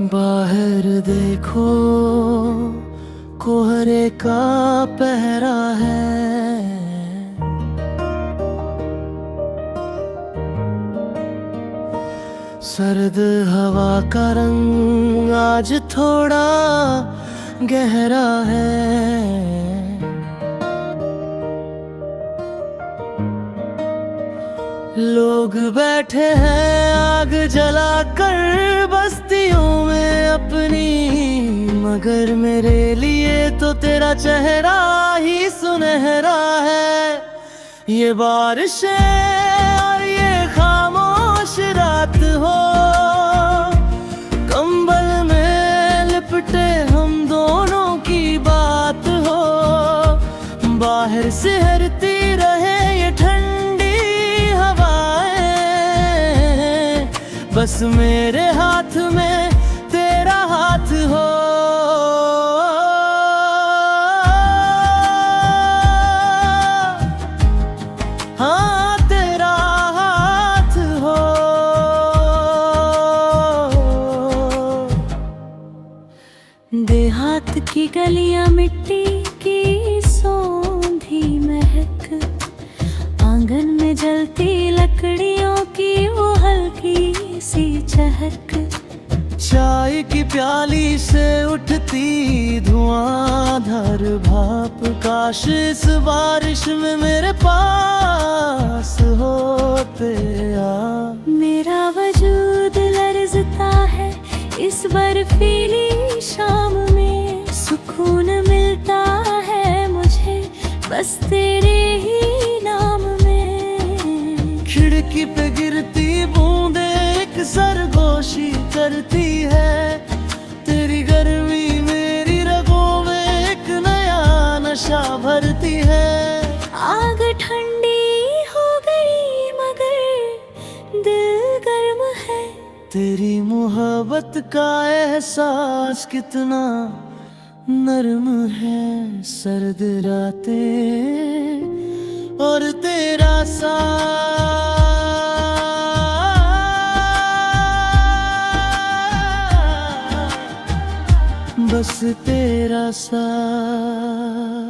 बाहर देखो कोहरे का पहरा है। सर्द हवा का रंग आज थोड़ा गहरा है। लोग बैठे हैं आग जलाकर बस्तियों में अपनी, मगर मेरे लिए तो तेरा चेहरा ही सुनहरा है। ये बारिशें और ये खामोश रात हो, कंबल में लिपटे हम दोनों की बात हो। बाहर सिहरती रहे ये ठंडी हवाएं, बस मेरे हाथ में तेरा हाथ हो। हाँ तेरा हाथ हो। देहात की गलियां मिट्टी की सौंधी महक, आंगन में जलती लकड़ियों की वो हल्की सी चहक। चाय की प्याली से उठती धुआंधार भाप, काश इस बारिश में मेरे पास होते आप। मेरा वजूद लरजता है इस बर्फीली शाम में, सुकून मिलता है मुझे बस तेरे ही नाम में। खिड़की पे गिरती बूंदे एक सरगोशी करती है, तेरी गर्मी मेरी रगों में एक नया नशा भरती है। आग ठंडी हो गई मगर दिल गर्म है, तेरी मोहब्बत का एहसास कितना नर्म है। सर्द रातें और तेरा साथ, बस तेरा साथ।